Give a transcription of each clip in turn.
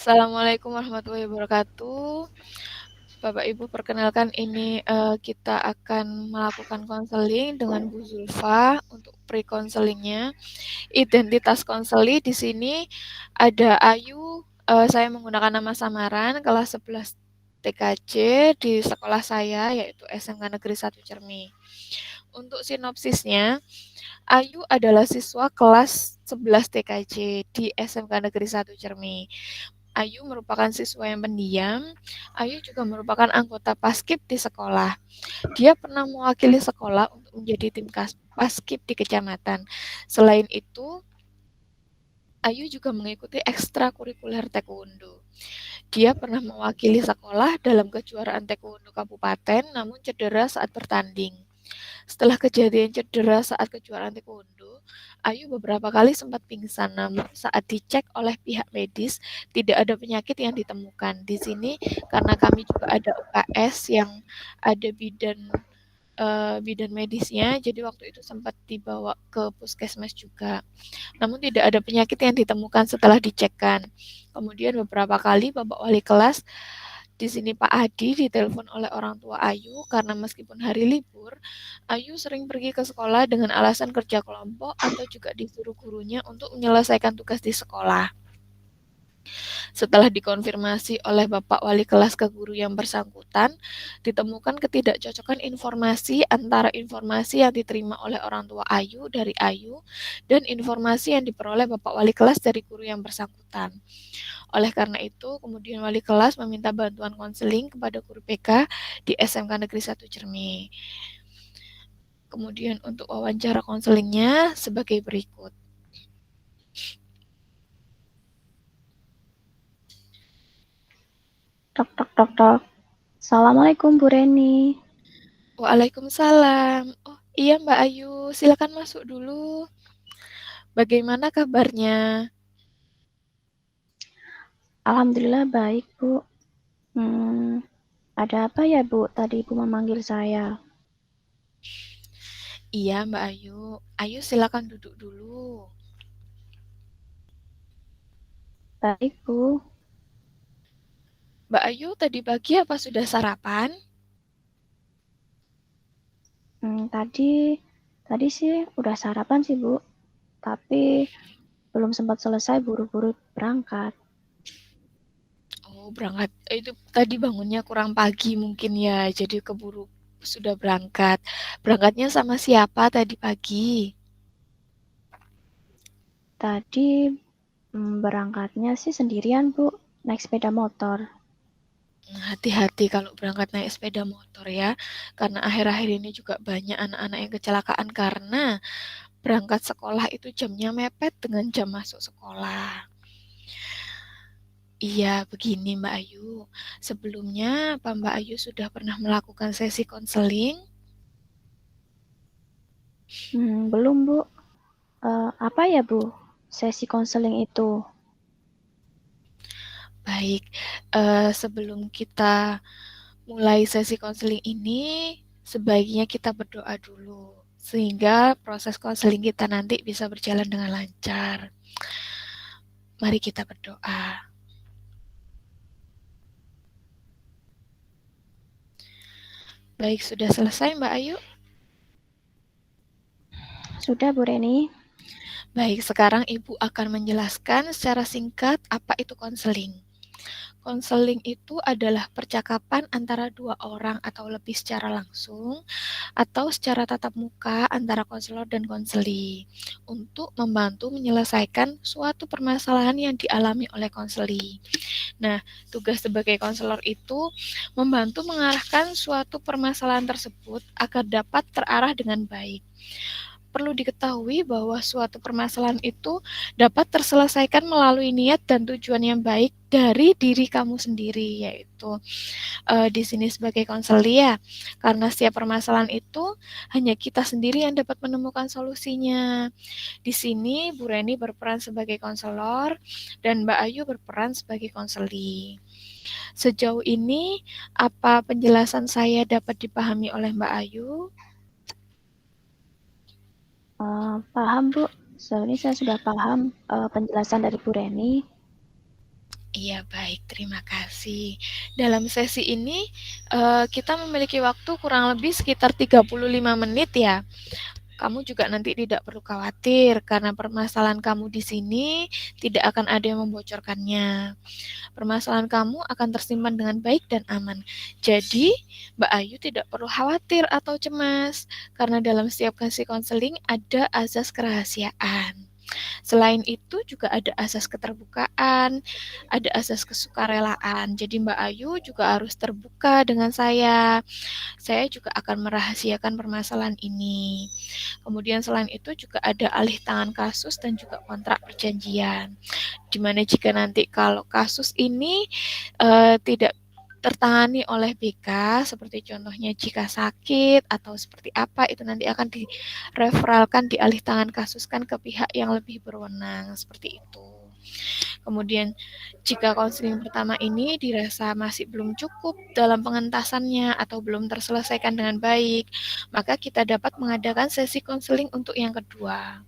Assalamualaikum warahmatullahi wabarakatuh. Bapak Ibu perkenalkan ini kita akan melakukan konseling dengan Bu Zulfa untuk pre-konselingnya. Identitas konseli di sini ada Ayu, saya menggunakan nama samaran kelas 11 TKJ di sekolah saya yaitu SMK Negeri 1 Cermi. Untuk sinopsisnya, Ayu adalah siswa kelas 11 TKJ di SMK Negeri 1 Cermi. Ayu merupakan siswa yang pendiam. Ayu juga merupakan anggota Paskib di sekolah. Dia pernah mewakili sekolah untuk menjadi tim Paskib di kecamatan. Selain itu, Ayu juga mengikuti ekstrakurikuler taekwondo. Dia pernah mewakili sekolah dalam kejuaraan taekwondo kabupaten namun cedera saat bertanding. Setelah kejadian cedera saat kejuaraan taekwondo, Ayu beberapa kali sempat pingsan, namun saat dicek oleh pihak medis tidak ada penyakit yang ditemukan. Di sini karena kami juga ada UKS yang ada bidan medisnya, jadi waktu itu sempat dibawa ke puskesmas juga. Namun tidak ada penyakit yang ditemukan setelah dicekkan. Kemudian beberapa kali Bapak Wali kelas di sini Pak Adi ditelepon oleh orang tua Ayu karena meskipun hari libur, Ayu sering pergi ke sekolah dengan alasan kerja kelompok atau juga disuruh gurunya untuk menyelesaikan tugas di sekolah. Setelah dikonfirmasi oleh Bapak Wali kelas ke guru yang bersangkutan, ditemukan ketidakcocokan informasi antara informasi yang diterima oleh orang tua Ayu dari Ayu dan informasi yang diperoleh Bapak Wali kelas dari guru yang bersangkutan. Oleh karena itu, kemudian wali kelas meminta bantuan konseling kepada guru PK di SMK Negeri 1 Cermi. Kemudian untuk wawancara konselingnya sebagai berikut. Tok tok tok tok. Assalamualaikum Bu Reni. Waalaikumsalam. Oh iya Mbak Ayu, silakan masuk dulu. Bagaimana kabarnya? Alhamdulillah baik Bu. Ada apa ya Bu? Tadi Ibu memanggil saya. Iya Mbak Ayu. Ayu silakan duduk dulu. Baik Bu. Mbak Ayu tadi pagi apa sudah sarapan? Tadi sih udah sarapan sih Bu. Tapi belum sempat selesai buru-buru berangkat. Oh berangkat, itu tadi bangunnya kurang pagi mungkin ya, jadi keburu sudah berangkat. Berangkatnya sama siapa tadi pagi? Tadi berangkatnya sih sendirian Bu. Naik sepeda motor. Hati-hati kalau berangkat naik sepeda motor ya, karena akhir-akhir ini juga banyak anak-anak yang kecelakaan karena berangkat sekolah itu jamnya mepet dengan jam masuk sekolah. Iya, begini Mbak Ayu. Sebelumnya, apa Mbak Ayu sudah pernah melakukan sesi konseling? Belum Bu. Apa ya Bu? Sesi konseling itu. Baik, sebelum kita mulai sesi konseling ini, sebaiknya kita berdoa dulu, sehingga proses konseling kita nanti bisa berjalan dengan lancar. Mari kita berdoa. Baik, sudah selesai Mbak Ayu? Sudah Bu Reni? Baik, sekarang Ibu akan menjelaskan secara singkat apa itu konseling. Konseling itu adalah percakapan antara dua orang atau lebih secara langsung atau secara tatap muka antara konselor dan konseli untuk membantu menyelesaikan suatu permasalahan yang dialami oleh konseli. Nah, tugas sebagai konselor itu membantu mengarahkan suatu permasalahan tersebut agar dapat terarah dengan baik. Perlu diketahui bahwa suatu permasalahan itu dapat terselesaikan melalui niat dan tujuan yang baik dari diri kamu sendiri, yaitu di sini sebagai konseli ya, karena setiap permasalahan itu hanya kita sendiri yang dapat menemukan solusinya. Di sini Bu Reni berperan sebagai konselor dan Mbak Ayu berperan sebagai konseli. Sejauh ini, apa penjelasan saya dapat dipahami oleh Mbak Ayu? Paham Bu. Soalnya saya sudah paham penjelasan dari Bu Reni. Iya, baik, terima kasih. Dalam sesi ini, kita memiliki waktu kurang lebih sekitar 35 menit ya. Kamu juga nanti tidak perlu khawatir karena permasalahan kamu di sini tidak akan ada yang membocorkannya. Permasalahan kamu akan tersimpan dengan baik dan aman. Jadi, Mbak Ayu tidak perlu khawatir atau cemas karena dalam setiap sesi konseling ada azas kerahasiaan. Selain itu juga ada asas keterbukaan, ada asas kesukarelaan. Jadi Mbak Ayu juga harus terbuka dengan saya. Saya juga akan merahasiakan permasalahan ini. Kemudian selain itu juga ada alih tangan kasus dan juga kontrak perjanjian. Di mana jika nanti kalau kasus ini tidak tertangani oleh BK, seperti contohnya jika sakit atau seperti apa, itu nanti akan direferalkan, dialih tangan kasuskan ke pihak yang lebih berwenang, seperti itu. Kemudian jika konseling pertama ini dirasa masih belum cukup dalam pengentasannya atau belum terselesaikan dengan baik, maka kita dapat mengadakan sesi konseling untuk yang kedua.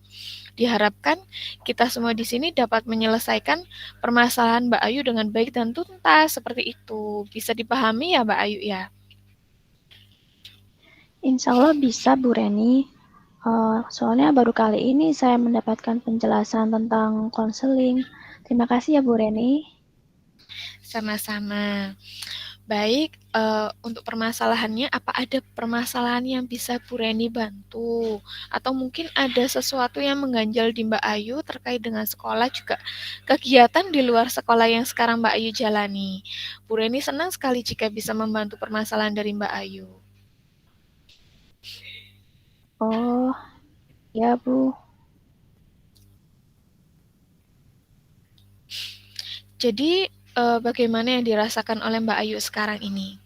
Diharapkan kita semua di sini dapat menyelesaikan permasalahan Mbak Ayu dengan baik dan tuntas seperti itu. Bisa dipahami ya Mbak Ayu ya? Insya Allah bisa Bu Reni. Soalnya baru kali ini saya mendapatkan penjelasan tentang konseling. Terima kasih ya Bu Reni. Sama-sama. Baik, untuk permasalahannya, apa ada permasalahan yang bisa Bu Reni bantu? Atau mungkin ada sesuatu yang mengganjal di Mbak Ayu terkait dengan sekolah juga kegiatan di luar sekolah yang sekarang Mbak Ayu jalani. Bu Reni senang sekali jika bisa membantu permasalahan dari Mbak Ayu. Oh, ya Bu. Jadi, bagaimana yang dirasakan oleh Mbak Ayu sekarang ini?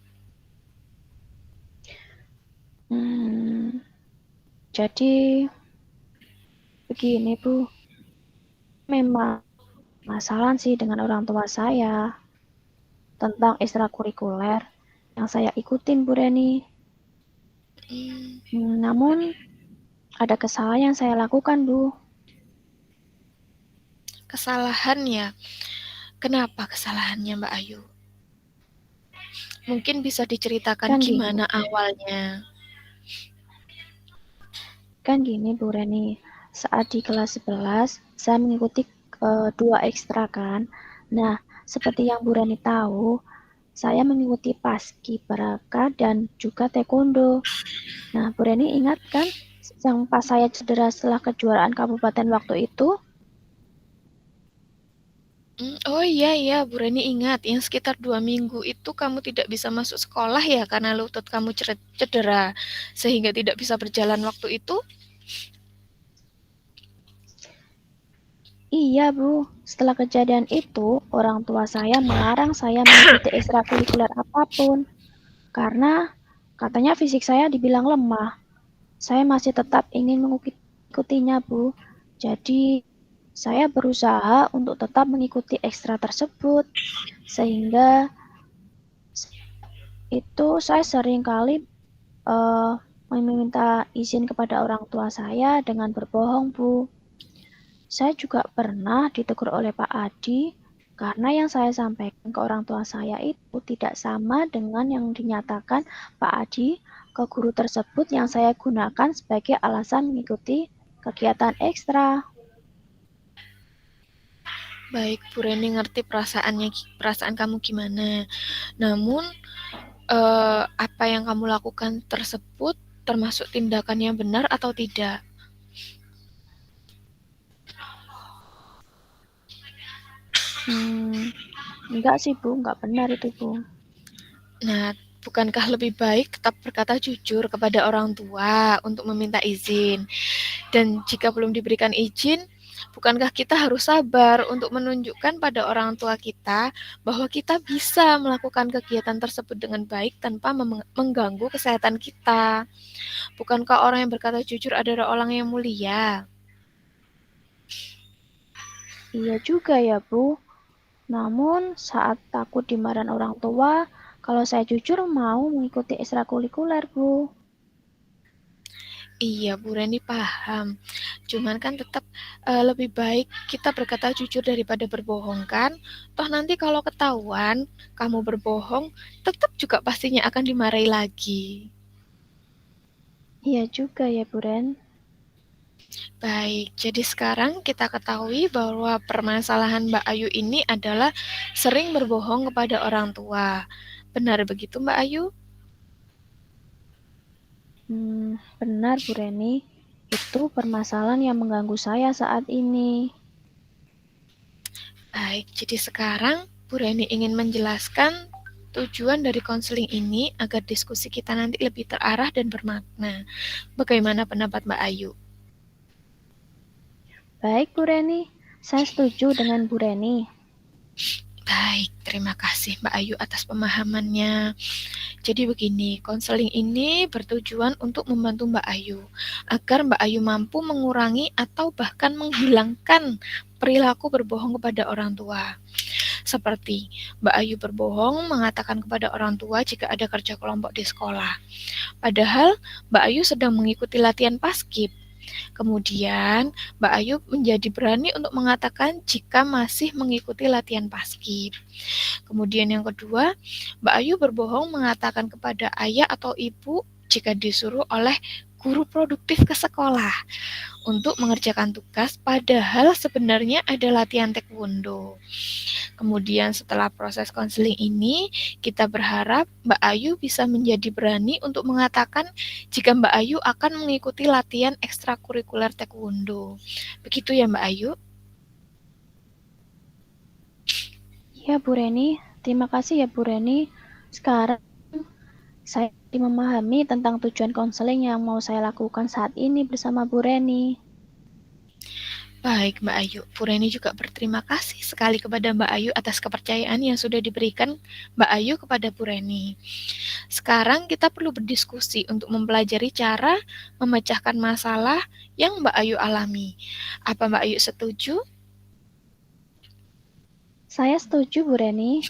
Jadi begini Bu, memang masalah sih dengan orang tua saya tentang ekstrakurikuler yang saya ikutin Bu Reni. Namun ada kesalahan yang saya lakukan Bu. Kesalahan ya? Kenapa kesalahannya Mbak Ayu? Mungkin bisa diceritakan Kan gini, gimana awalnya. kan gini Bu Reni. Saat di kelas 11, saya mengikuti 2 ekstra kan. Nah, seperti yang Bu Reni tahu, saya mengikuti paskibraka dan juga taekwondo. Nah, Bu Reni ingat kan yang pas saya cedera setelah kejuaraan kabupaten waktu itu? Oh iya iya, Bu Reni ingat yang sekitar 2 minggu itu kamu tidak bisa masuk sekolah ya karena lutut kamu cedera sehingga tidak bisa berjalan waktu itu? Iya, Bu. Setelah kejadian itu, orang tua saya melarang saya mengikuti ekstrakurikuler apapun karena katanya fisik saya dibilang lemah. Saya masih tetap ingin mengikutinya, Bu. Jadi, saya berusaha untuk tetap mengikuti ekstra tersebut sehingga itu saya sering kali meminta izin kepada orang tua saya dengan berbohong, Bu. Saya juga pernah ditegur oleh Pak Adi karena yang saya sampaikan ke orang tua saya itu tidak sama dengan yang dinyatakan Pak Adi ke guru tersebut yang saya gunakan sebagai alasan mengikuti kegiatan ekstra. Baik, Bu Reni ngerti perasaan kamu gimana. Namun apa yang kamu lakukan tersebut termasuk tindakan yang benar atau tidak? Enggak sih Bu, enggak benar itu Bu. Nah, bukankah lebih baik tetap berkata jujur kepada orang tua untuk meminta izin? Dan jika belum diberikan izin, bukankah kita harus sabar untuk menunjukkan pada orang tua kita bahwa kita bisa melakukan kegiatan tersebut dengan baik tanpa mengganggu kesehatan kita? Bukankah orang yang berkata jujur adalah orang yang mulia? Iya juga ya Bu. Namun saat takut dimarahin orang tua, kalau saya jujur mau mengikuti ekstrakurikuler Bu. Iya, Bu Reni paham. Cuman kan tetap lebih baik kita berkata jujur daripada berbohong kan. Toh nanti kalau ketahuan kamu berbohong, tetap juga pastinya akan dimarahi lagi. Iya juga ya, Bu Ren. Baik, jadi sekarang kita ketahui bahwa permasalahan Mbak Ayu ini adalah sering berbohong kepada orang tua. Benar begitu, Mbak Ayu? Benar Bu Reni. Itu permasalahan yang mengganggu saya saat ini. Baik, jadi sekarang Bu Reni ingin menjelaskan tujuan dari konseling ini agar diskusi kita nanti lebih terarah dan bermakna. Bagaimana pendapat Mbak Ayu? Baik Bu Reni, saya setuju dengan Bu Reni. Baik, terima kasih Mbak Ayu atas pemahamannya. Jadi begini, konseling ini bertujuan untuk membantu Mbak Ayu agar Mbak Ayu mampu mengurangi atau bahkan menghilangkan perilaku berbohong kepada orang tua. Seperti Mbak Ayu berbohong mengatakan kepada orang tua jika ada kerja kelompok di sekolah. Padahal Mbak Ayu sedang mengikuti latihan paskib. Kemudian, Mbak Ayu menjadi berani untuk mengatakan jika masih mengikuti latihan paskib. Kemudian yang kedua, Mbak Ayu berbohong mengatakan kepada ayah atau ibu jika disuruh oleh guru produktif ke sekolah untuk mengerjakan tugas, padahal sebenarnya ada latihan taekwondo. Kemudian setelah proses konseling ini, kita berharap Mbak Ayu bisa menjadi berani untuk mengatakan jika Mbak Ayu akan mengikuti latihan ekstrakurikuler taekwondo. Begitu ya Mbak Ayu? Ya Bu Reni, terima kasih ya Bu Reni. Sekarang saya memahami tentang tujuan konseling yang mau saya lakukan saat ini bersama Bu Reni. Baik Mbak Ayu, Bu Reni juga berterima kasih sekali kepada Mbak Ayu atas kepercayaan yang sudah diberikan Mbak Ayu kepada Bu Reni. Sekarang kita perlu berdiskusi untuk mempelajari cara memecahkan masalah yang Mbak Ayu alami. Apa Mbak Ayu setuju? Saya setuju Bu Reni.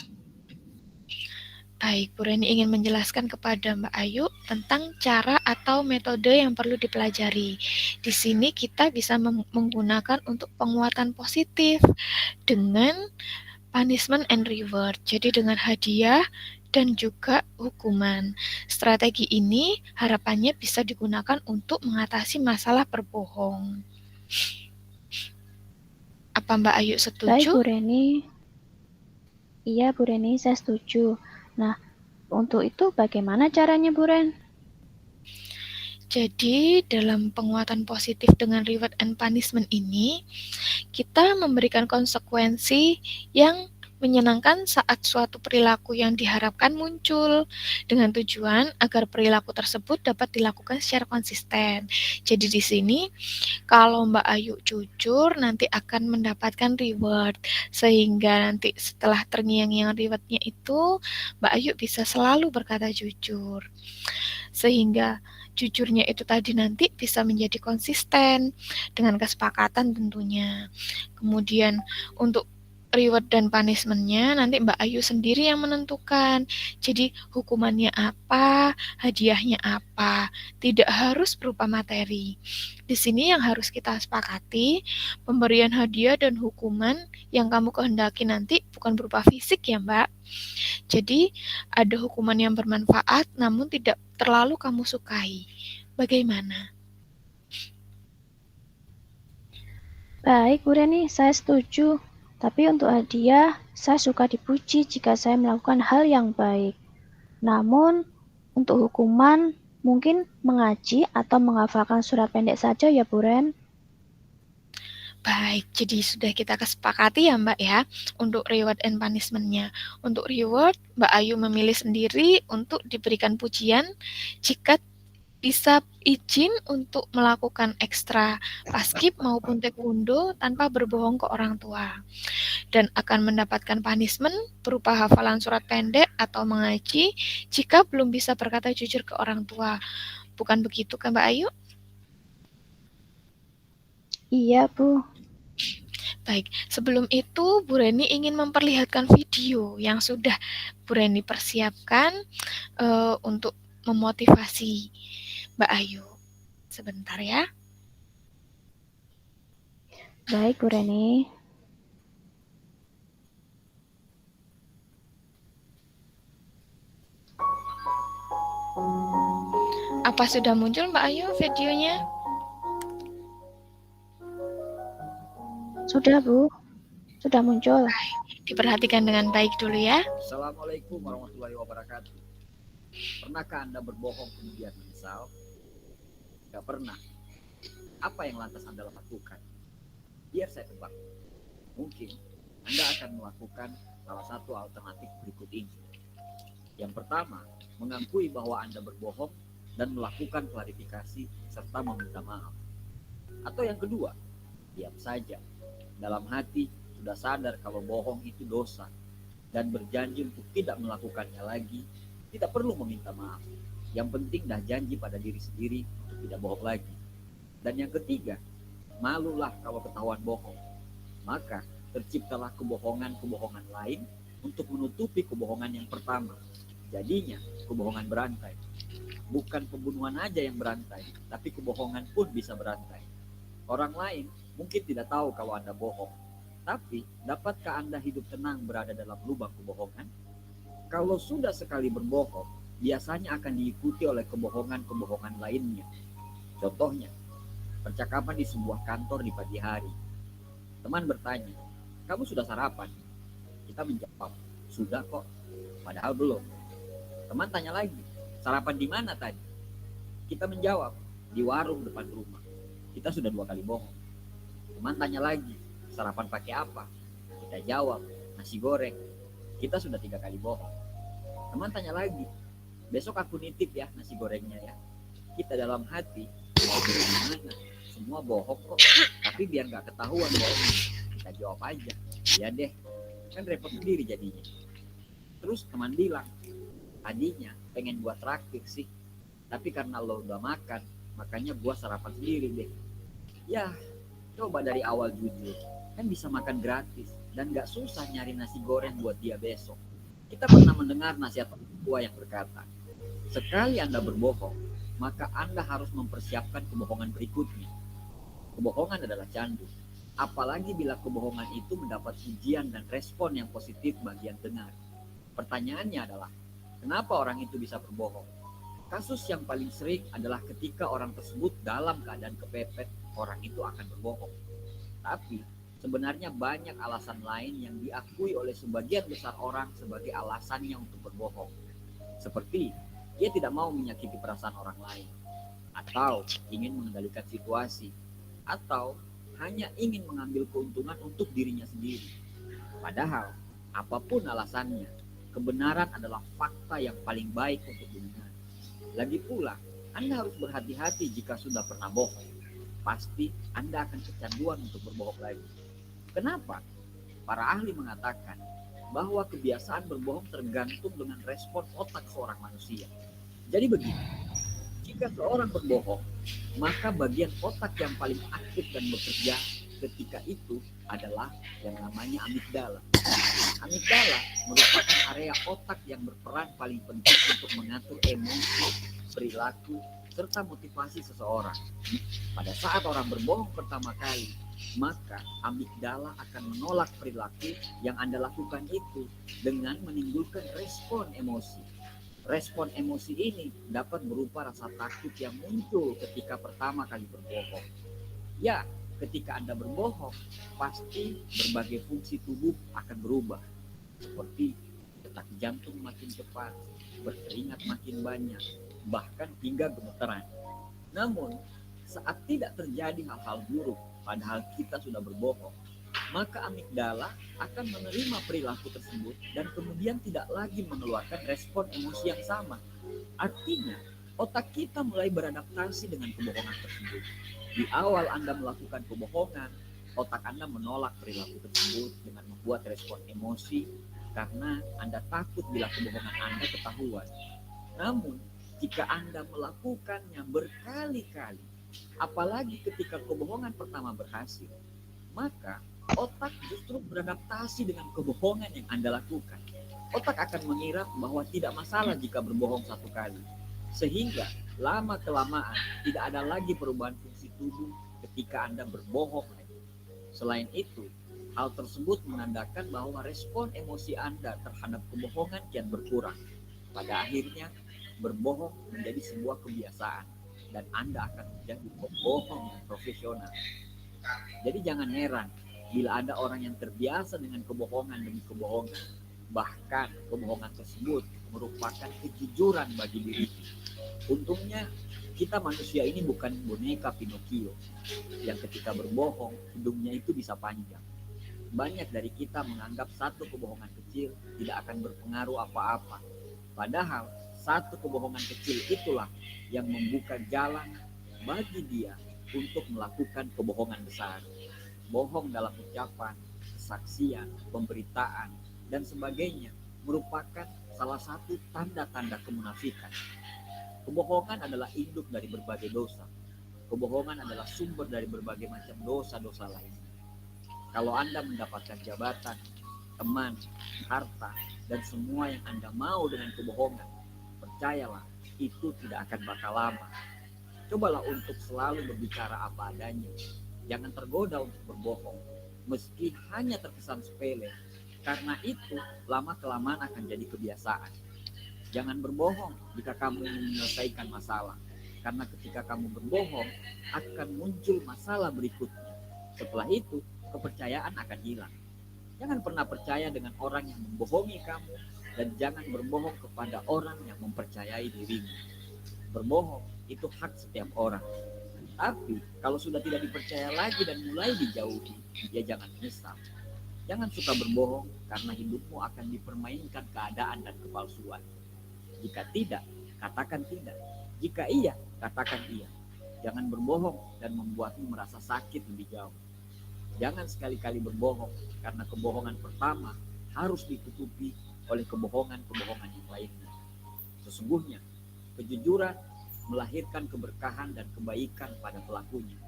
Baik, Bu Reni ingin menjelaskan kepada Mbak Ayu tentang cara atau metode yang perlu dipelajari. Di sini kita bisa menggunakan untuk penguatan positif dengan punishment and reward. Jadi dengan hadiah dan juga hukuman. Strategi ini harapannya bisa digunakan untuk mengatasi masalah berbohong. Apa Mbak Ayu Baik setuju? Bu Reni. Iya Bu Reni, saya setuju. Nah, untuk itu bagaimana caranya Bu Ren? Jadi dalam penguatan positif dengan reward and punishment ini, kita memberikan konsekuensi yang menyenangkan saat suatu perilaku yang diharapkan muncul dengan tujuan agar perilaku tersebut dapat dilakukan secara konsisten. Jadi di sini kalau Mbak Ayu jujur nanti akan mendapatkan reward sehingga nanti setelah terngiang-ngiang rewardnya itu Mbak Ayu bisa selalu berkata jujur. Sehingga jujurnya itu tadi nanti bisa menjadi konsisten dengan kesepakatan tentunya. Kemudian untuk reward dan punishment-nya nanti Mbak Ayu sendiri yang menentukan. Jadi hukumannya apa, hadiahnya apa, tidak harus berupa materi. Di sini yang harus kita sepakati, pemberian hadiah dan hukuman yang kamu kehendaki nanti bukan berupa fisik ya Mbak. Jadi ada hukuman yang bermanfaat namun tidak terlalu kamu sukai. Bagaimana? Baik Bu Reni, saya setuju. Tapi untuk hadiah, saya suka dipuji jika saya melakukan hal yang baik. Namun, untuk hukuman, mungkin mengaji atau menghafalkan surat pendek saja ya Bu Ren. Baik, jadi sudah kita kesepakati ya Mbak ya untuk reward and punishment-nya. Untuk reward, Mbak Ayu memilih sendiri untuk diberikan pujian jika bisa izin untuk melakukan ekstra paskib maupun taekwondo tanpa berbohong ke orang tua. Dan akan mendapatkan punishment berupa hafalan surat pendek atau mengaji jika belum bisa berkata jujur ke orang tua. Bukan begitu kan Mbak Ayu? Iya Bu. Baik, sebelum itu Bu Reni ingin memperlihatkan video yang sudah Bu Reni persiapkan untuk memotivasi Mbak Ayu. Sebentar ya. Baik, Bu Reni. Apa sudah muncul Mbak Ayu videonya? Sudah, Bu. Sudah muncul. Diperhatikan dengan baik dulu ya. Assalamualaikum warahmatullahi wabarakatuh. Pernahkah Anda berbohong kemudian menyesal? Gak pernah. Apa yang lantas Anda lakukan? Biar saya tebak. Mungkin Anda akan melakukan salah satu alternatif berikut ini. Yang pertama, mengakui bahwa Anda berbohong dan melakukan klarifikasi serta meminta maaf. Atau yang kedua, diam saja. Dalam hati sudah sadar kalau bohong itu dosa dan berjanji untuk tidak melakukannya lagi, tidak perlu meminta maaf. Yang penting dah janji pada diri sendiri untuk tidak bohong lagi. Dan yang ketiga, malulah kalau ketahuan bohong. Maka terciptalah kebohongan-kebohongan lain untuk menutupi kebohongan yang pertama. Jadinya kebohongan berantai. Bukan pembunuhan aja yang berantai, tapi kebohongan pun bisa berantai. Orang lain mungkin tidak tahu kalau Anda bohong. Tapi, dapatkah Anda hidup tenang berada dalam lubang kebohongan? Kalau sudah sekali berbohong, biasanya akan diikuti oleh kebohongan-kebohongan lainnya. Contohnya, percakapan di sebuah kantor di pagi hari. Teman bertanya, "Kamu sudah sarapan?" Kita menjawab, "Sudah kok." Padahal belum. Teman tanya lagi, "Sarapan di mana tadi?" Kita menjawab, "Di warung depan rumah." Kita sudah 2 kali bohong. Teman tanya lagi, "Sarapan pakai apa?" Kita jawab, "Nasi goreng." Kita sudah 3 kali bohong. Teman tanya lagi, "Besok aku nitip ya nasi gorengnya ya." Kita dalam hati, mau gimana? Semua bohong kok. Tapi biar gak ketahuan bohongnya, kita jawab aja, "Ya deh." Kan repot sendiri jadinya. Terus teman bilang, "Tadinya pengen gua traktir sih, tapi karena lo udah makan, makanya gua sarapan sendiri deh." Ya, coba dari awal jujur, kan bisa makan gratis dan gak susah nyari nasi goreng buat dia besok. Kita pernah mendengar nasihat orang tua yang berkata, sekali Anda berbohong, maka Anda harus mempersiapkan kebohongan berikutnya. Kebohongan adalah candu, apalagi bila kebohongan itu mendapat pujian dan respon yang positif bagi yang dengar. Pertanyaannya adalah, kenapa orang itu bisa berbohong? Kasus yang paling sering adalah ketika orang tersebut dalam keadaan kepepet, orang itu akan berbohong. Tapi sebenarnya banyak alasan lain yang diakui oleh sebagian besar orang sebagai alasannya untuk berbohong. Seperti dia tidak mau menyakiti perasaan orang lain, atau ingin mengendalikan situasi, atau hanya ingin mengambil keuntungan untuk dirinya sendiri. Padahal apapun alasannya, kebenaran adalah fakta yang paling baik untuk didengar. Lagi pula, Anda harus berhati-hati jika sudah pernah bohong. Pasti Anda akan kecanduan untuk berbohong lagi. Kenapa? Para ahli mengatakan bahwa kebiasaan berbohong tergantung dengan respon otak seorang manusia. Jadi begini, jika seorang berbohong, maka bagian otak yang paling aktif dan bekerja ketika itu adalah yang namanya amigdala. Amigdala merupakan area otak yang berperan paling penting untuk mengatur emosi, perilaku, serta motivasi seseorang. Pada saat orang berbohong pertama kali, maka amigdala akan menolak perilaku yang Anda lakukan itu dengan menimbulkan respon emosi. Respon emosi ini dapat berupa rasa takut yang muncul ketika pertama kali berbohong. Ya, ketika Anda berbohong, pasti berbagai fungsi tubuh akan berubah. Seperti detak jantung makin cepat, berkeringat makin banyak, bahkan hingga gemeteran. Namun, saat tidak terjadi hal-hal buruk, padahal kita sudah berbohong, maka amigdala akan menerima perilaku tersebut dan kemudian tidak lagi mengeluarkan respon emosi yang sama. Artinya, otak kita mulai beradaptasi dengan kebohongan tersebut. Di awal Anda melakukan kebohongan, otak Anda menolak perilaku tersebut dengan membuat respon emosi karena Anda takut bila kebohongan Anda ketahuan. Namun, jika Anda melakukannya berkali-kali, apalagi ketika kebohongan pertama berhasil, maka otak justru beradaptasi dengan kebohongan yang Anda lakukan. Otak akan mengira bahwa tidak masalah jika berbohong 1 kali. Sehingga lama-kelamaan tidak ada lagi perubahan fungsi tubuh ketika Anda berbohong lagi. Selain itu, hal tersebut menandakan bahwa respon emosi Anda terhadap kebohongan kian berkurang. Pada akhirnya, berbohong menjadi sebuah kebiasaan dan Anda akan menjadi pembohong yang profesional. Jadi jangan heran bila ada orang yang terbiasa dengan kebohongan demi kebohongan. Bahkan kebohongan tersebut merupakan kejujuran bagi dirinya. Untungnya kita manusia ini bukan boneka Pinocchio yang ketika berbohong hidungnya itu bisa panjang. Banyak dari kita menganggap satu kebohongan kecil tidak akan berpengaruh apa-apa. Padahal satu kebohongan kecil itulah yang membuka jalan bagi dia untuk melakukan kebohongan besar. Bohong dalam ucapan, kesaksian, pemberitaan, dan sebagainya merupakan salah satu tanda-tanda kemunafikan. Kebohongan adalah induk dari berbagai dosa. Kebohongan adalah sumber dari berbagai macam dosa-dosa lain. Kalau Anda mendapatkan jabatan, teman, harta, dan semua yang Anda mau dengan kebohongan, percayalah, itu tidak akan bakal lama. Cobalah untuk selalu berbicara apa adanya. Jangan tergoda untuk berbohong, meski hanya terkesan sepele, karena itu lama-kelamaan akan jadi kebiasaan. Jangan berbohong jika kamu ingin menyelesaikan masalah, karena ketika kamu berbohong, akan muncul masalah berikutnya. Setelah itu, kepercayaan akan hilang. Jangan pernah percaya dengan orang yang membohongi kamu, dan jangan berbohong kepada orang yang mempercayai dirimu. Berbohong itu hak setiap orang. Tapi kalau sudah tidak dipercaya lagi dan mulai dijauhi, ya jangan menyesal. Jangan suka berbohong karena hidupmu akan dipermainkan keadaan dan kepalsuan. Jika tidak, katakan tidak. Jika iya, katakan iya. Jangan berbohong dan membuatmu merasa sakit lebih jauh. Jangan sekali-kali berbohong karena kebohongan pertama harus ditutupi oleh kebohongan-kebohongan yang lainnya. Sesungguhnya, kejujuran melahirkan keberkahan dan kebaikan pada pelakunya.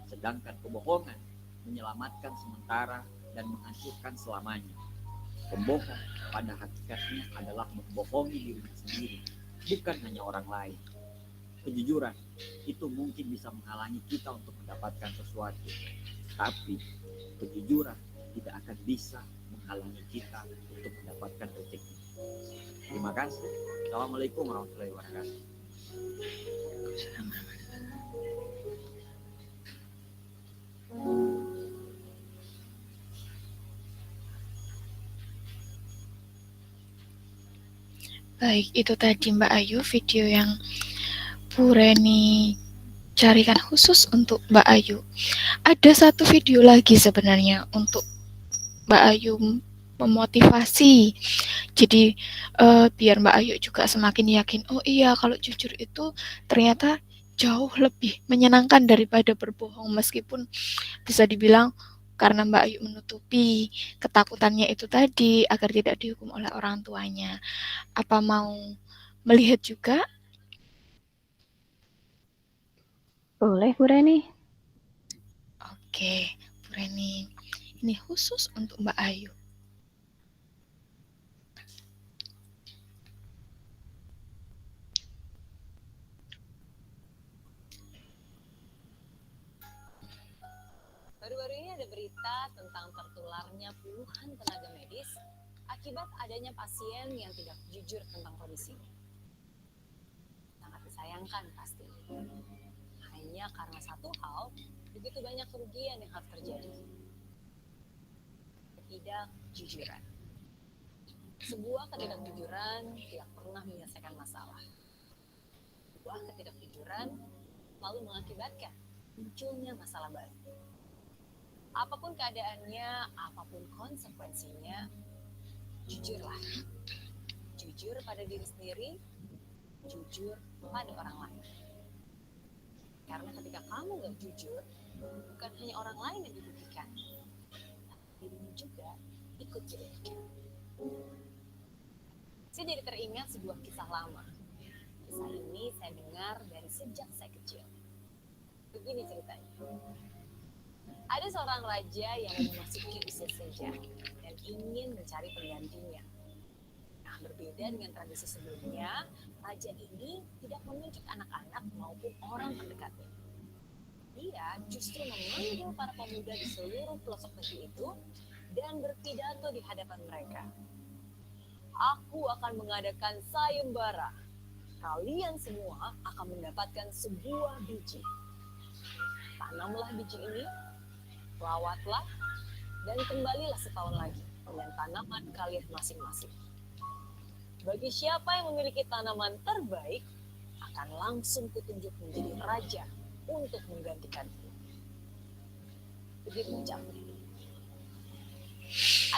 Sedangkan kebohongan menyelamatkan sementara dan menghancurkan selamanya. Pembohong pada hakikatnya adalah membohongi dirinya sendiri, bukan hanya orang lain. Kejujuran itu mungkin bisa menghalangi kita untuk mendapatkan sesuatu, tapi kejujuran tidak akan bisa menghalangi kita untuk mendapatkan rezeki. Terima kasih. Assalamualaikum warahmatullahi wabarakatuh. Baik, itu tadi Mbak Ayu video yang Bu Reni carikan khusus untuk Mbak Ayu. Ada satu video lagi sebenarnya untuk Mbak Ayu memotivasi. Jadi biar Mbak Ayu juga semakin yakin, oh iya kalau jujur itu ternyata jauh lebih menyenangkan daripada berbohong, meskipun bisa dibilang karena Mbak Ayu menutupi ketakutannya itu tadi agar tidak dihukum oleh orang tuanya. Apa mau melihat juga? Boleh, Bu Reni? Oke, Bu Reni. Ini khusus untuk Mbak Ayu. Baru-baru ini ada berita tentang tertularnya puluhan tenaga medis akibat adanya pasien yang tidak jujur tentang kondisinya. Sangat disayangkan pasti. Hanya karena satu hal, begitu banyak kerugian yang harus terjadi. Ketidakjujuran. Sebuah ketidakjujuran tidak pernah menyelesaikan masalah. Sebuah ketidakjujuran lalu mengakibatkan munculnya masalah baru. Apapun keadaannya, apapun konsekuensinya, jujurlah. Jujur pada diri sendiri, jujur pada orang lain. Karena ketika kamu gak jujur, bukan hanya orang lain yang dirugikan, tapi dirimu juga ikut dirugikan. Saya jadi teringat sebuah kisah lama. Kisah ini saya dengar dari sejak saya kecil. Begini ceritanya. Ada seorang raja yang memasuki usia senja dan ingin mencari penggantinya. Nah, berbeda dengan tradisi sebelumnya, raja ini tidak menunjuk anak-anak maupun orang terdekatnya. Dia justru memanggil para pemuda di seluruh pelosok negeri itu dan berpidato di hadapan mereka. Aku akan mengadakan sayembara. Kalian semua akan mendapatkan sebuah biji. Tanamlah biji ini, rawatlah, dan kembalilah setahun lagi dengan tanaman kalian masing-masing. Bagi siapa yang memiliki tanaman terbaik, akan langsung kutunjuk menjadi raja untuk menggantikanku. Begitu ucapnya.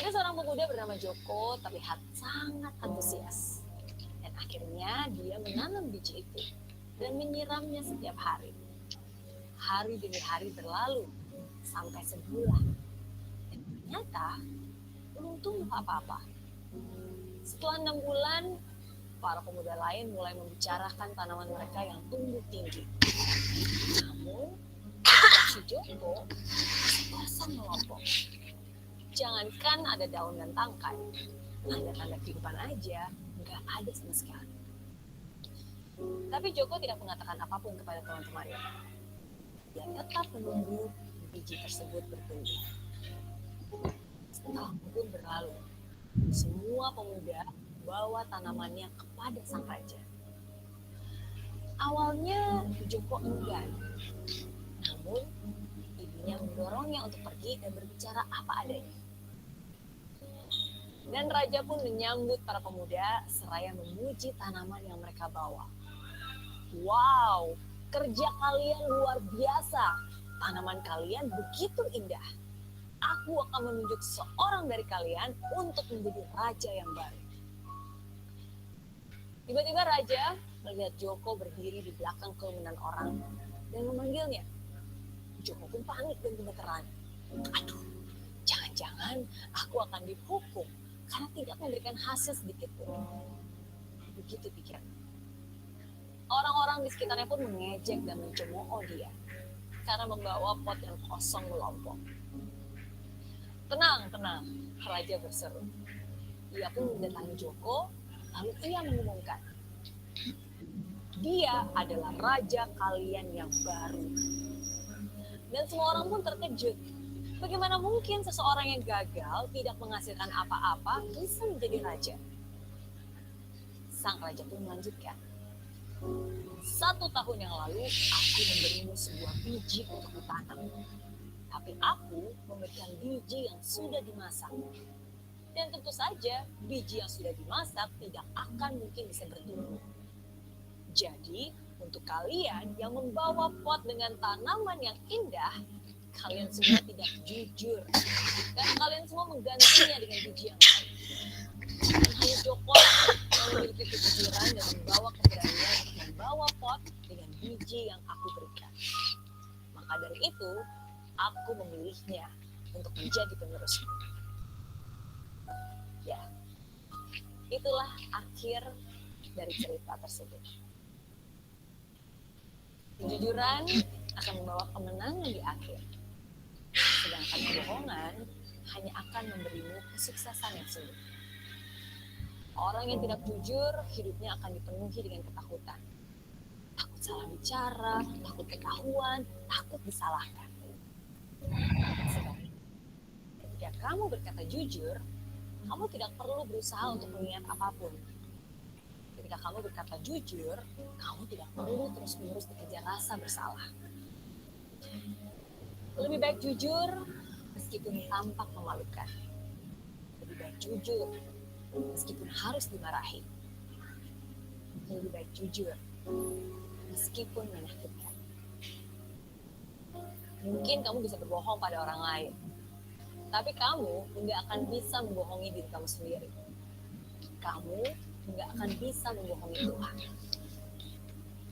Ada seorang pemuda bernama Joko terlihat sangat antusias. Dan akhirnya dia menanam biji itu dan menyiramnya setiap hari. Hari demi hari berlalu sampai sebulan. Dan ternyata belum tumbuh apa-apa. Setelah 6 bulan, para pemuda lain mulai membicarakan tanaman mereka yang tumbuh tinggi. Namun, si Joko kosong melompong. Jangankan ada daun dan tangkai, tanda-tanda kehidupan aja nggak ada sama sekali. Tapi Joko tidak mengatakan apapun kepada teman-temannya. Dia tetap menunggu biji tersebut bertumbuh. Setahun pun berlalu. Semua pemuda bawa tanamannya kepada sang raja. Awalnya Joko enggan, namun ibunya mendorongnya untuk pergi dan berbicara apa adanya. Dan raja pun menyambut para pemuda seraya memuji tanaman yang mereka bawa. Wow, kerja kalian luar biasa. Tanaman kalian begitu indah. Aku akan menunjuk seorang dari kalian untuk menjadi raja yang baru. Tiba-tiba raja melihat Joko berdiri di belakang kerumunan orang dan memanggilnya. Joko pun panik dan gemeteran. Aduh, jangan-jangan aku akan dihukum karena tidak memberikan hasil sedikit pun. Begitu pikirnya. Orang-orang di sekitarnya pun mengejek dan mencemooh dia karena membawa pot yang kosong melompong. Tenang, raja berseru. Ia pun mendatangi Joko, lalu ia mengumumkan, dia adalah raja kalian yang baru. Dan semua orang pun terkejut. Bagaimana mungkin seseorang yang gagal tidak menghasilkan apa-apa bisa menjadi raja? Sang raja pun melanjutkan. 1 tahun yang lalu aku memberimu sebuah biji untuk ditanam. Tapi aku memberikan biji yang sudah dimasak. Dan tentu saja biji yang sudah dimasak tidak akan mungkin bisa bertumbuh. Jadi untuk kalian yang membawa pot dengan tanaman yang indah, kalian semua tidak jujur. Dan kalian semua menggantinya dengan biji yang lain. Dan hanya Joko yang memiliki kejujuran dan membawa keberanian untuk membawa pot dengan biji yang aku berikan. Maka dari itu, aku memilihnya untuk menjadi penerusku. Ya, itulah akhir dari cerita tersebut. Kejujuran akan membawa kemenangan di akhir. Sedangkan kebohongan hanya akan memberimu kesuksesan yang sulit. Orang yang tidak jujur, hidupnya akan dipenuhi dengan ketakutan. Takut salah bicara, takut ketahuan, takut disalahkan. Sebaliknya, ketika kamu berkata jujur, kamu tidak perlu berusaha untuk mengingat apapun. Ketika kamu berkata jujur, kamu tidak perlu terus-menerus dikejar rasa bersalah. Lebih baik jujur meskipun tampak memalukan. Lebih baik jujur meskipun harus dimarahi. Lebih baik jujur meskipun menyakitkan. Mungkin kamu bisa berbohong pada orang lain, tapi kamu nggak akan bisa membohongi diri kamu sendiri. Kamu nggak akan bisa membohongi Tuhan.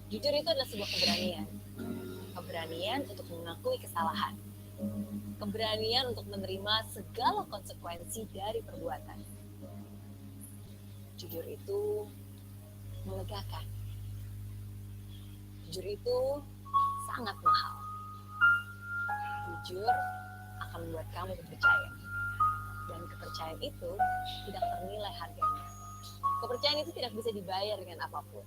Jujur itu adalah sebuah keberanian. Keberanian untuk mengakui kesalahan. Keberanian untuk menerima segala konsekuensi dari perbuatan. Jujur itu melegakan. Jujur itu sangat mahal. Jujur akan membuat kamu percaya. Dan kepercayaan itu tidak ternilai harganya. Kepercayaan itu tidak bisa dibayar dengan apapun.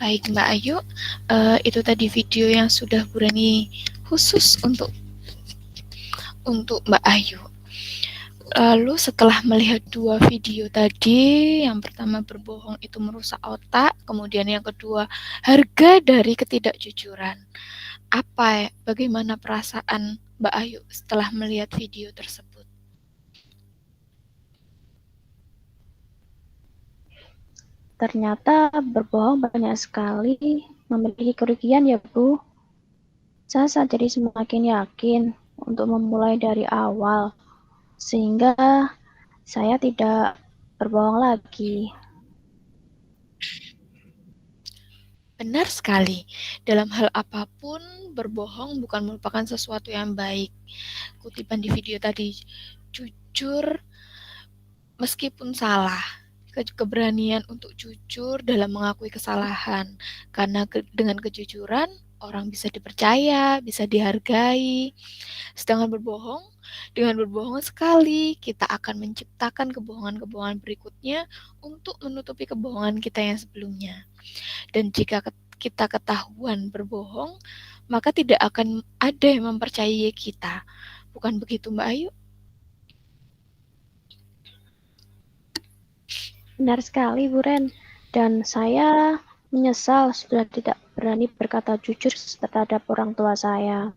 Baik Mbak Ayu, itu tadi video yang sudah Bu Reni khusus untuk Mbak Ayu. Lalu setelah melihat 2 video tadi, yang pertama berbohong itu merusak otak, kemudian yang kedua harga dari ketidakjujuran. Bagaimana perasaan Mbak Ayu setelah melihat video tersebut? Ternyata berbohong banyak sekali memiliki kerugian ya Bu. Saya jadi semakin yakin untuk memulai dari awal, sehingga saya tidak berbohong lagi. Benar sekali, dalam hal apapun berbohong bukan merupakan sesuatu yang baik. Kutipan di video tadi, jujur meskipun salah, keberanian untuk jujur dalam mengakui kesalahan, karena dengan kejujuran orang bisa dipercaya, bisa dihargai. Sedangkan dengan berbohong sekali, kita akan menciptakan kebohongan-kebohongan berikutnya untuk menutupi kebohongan kita yang sebelumnya. Dan jika kita ketahuan berbohong, maka tidak akan ada yang mempercayai kita. Bukan begitu Mbak Ayu? Benar sekali Bu Ren, dan saya menyesal sudah tidak berani berkata jujur terhadap orang tua saya.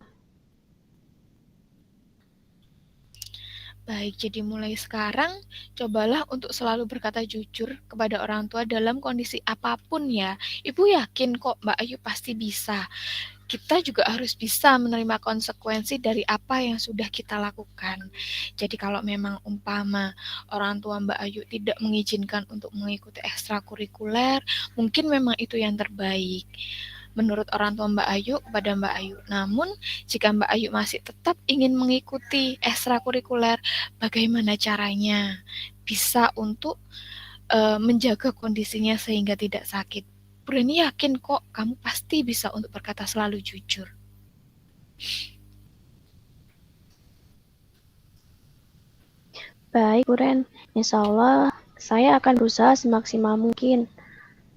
Baik, jadi mulai sekarang cobalah untuk selalu berkata jujur kepada orang tua dalam kondisi apapun ya. Ibu yakin kok Mbak Ayu pasti bisa. Kita juga harus bisa menerima konsekuensi dari apa yang sudah kita lakukan. Jadi kalau memang umpama orang tua Mbak Ayu tidak mengizinkan untuk mengikuti ekstrakurikuler, mungkin memang itu yang terbaik menurut orang tua Mbak Ayu kepada Mbak Ayu. Namun, jika Mbak Ayu masih tetap ingin mengikuti ekstrakurikuler, bagaimana caranya bisa untuk menjaga kondisinya sehingga tidak sakit? Bu Reni yakin kok kamu pasti bisa untuk berkata selalu jujur. Baik Bu Ren, insya Allah saya akan berusaha semaksimal mungkin.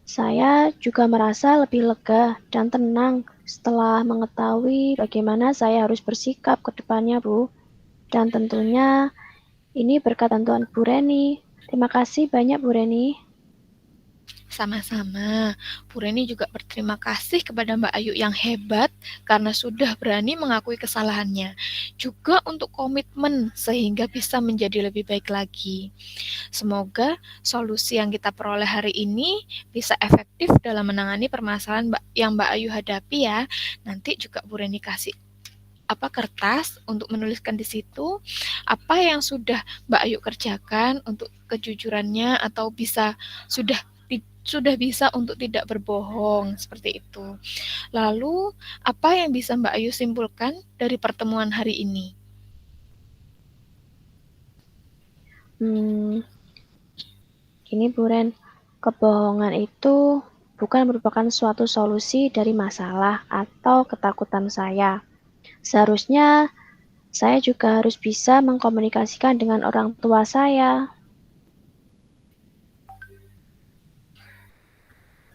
Saya juga merasa lebih lega dan tenang setelah mengetahui bagaimana saya harus bersikap ke depannya, Bu. Dan tentunya ini berkat bantuan Bu Reni. Terima kasih banyak Bu Reni. Sama-sama, Bu Reni juga berterima kasih kepada Mbak Ayu yang hebat karena sudah berani mengakui kesalahannya. Juga untuk komitmen sehingga bisa menjadi lebih baik lagi. Semoga solusi yang kita peroleh hari ini bisa efektif dalam menangani permasalahan yang Mbak Ayu hadapi ya. Nanti juga Bu Reni kasih kertas untuk menuliskan di situ apa yang sudah Mbak Ayu kerjakan untuk kejujurannya atau sudah bisa untuk tidak berbohong seperti itu. Lalu apa yang bisa Mbak Ayu simpulkan dari pertemuan hari ini? Gini Bu Ren, kebohongan itu bukan merupakan suatu solusi dari masalah atau ketakutan saya. Seharusnya saya juga harus bisa mengkomunikasikan dengan orang tua saya.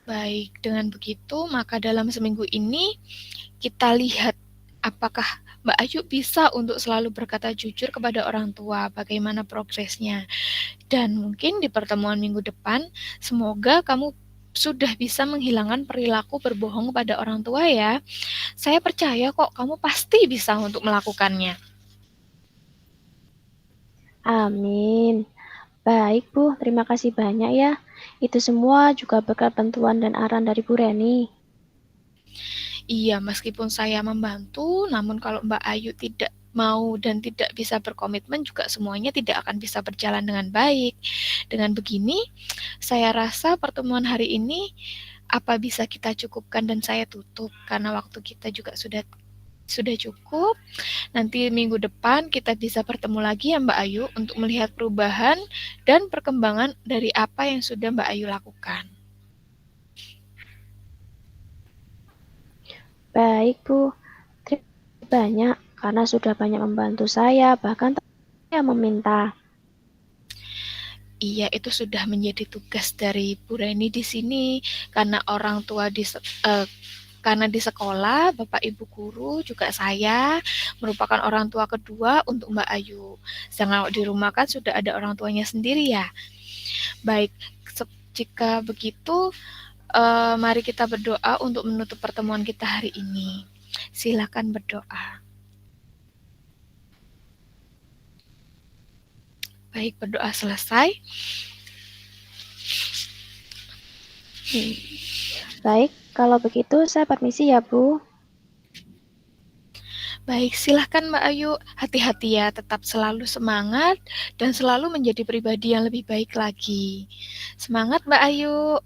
Baik, dengan begitu maka dalam seminggu ini kita lihat apakah Mbak Ayu bisa untuk selalu berkata jujur kepada orang tua, bagaimana progresnya. Dan mungkin di pertemuan minggu depan, semoga kamu sudah bisa menghilangkan perilaku berbohong kepada orang tua ya. Saya percaya kok kamu pasti bisa untuk melakukannya. Amin. Baik Bu, terima kasih banyak ya. Itu semua juga berkat bantuan dan arahan dari Bu Reni. Iya, meskipun saya membantu, namun kalau Mbak Ayu tidak mau dan tidak bisa berkomitmen juga semuanya tidak akan bisa berjalan dengan baik. Dengan begini, saya rasa pertemuan hari ini apa bisa kita cukupkan dan saya tutup karena waktu kita juga sudah cukup. Nanti minggu depan kita bisa bertemu lagi ya Mbak Ayu untuk melihat perubahan dan perkembangan dari apa yang sudah Mbak Ayu lakukan. Baik Bu, terima kasih banyak karena sudah banyak membantu saya, bahkan saya meminta. Iya, itu sudah menjadi tugas dari Bu Reni di sini karena orang tua karena di sekolah Bapak Ibu guru juga saya merupakan orang tua kedua untuk Mbak Ayu. Sedangkan di rumah kan sudah ada orang tuanya sendiri ya. Baik, jika begitu mari kita berdoa untuk menutup pertemuan kita hari ini. Silakan berdoa. Baik, berdoa selesai. Baik, kalau begitu saya permisi ya, Bu. Baik, silahkan Mbak Ayu. Hati-hati ya, tetap selalu semangat dan selalu menjadi pribadi yang lebih baik lagi. Semangat Mbak Ayu.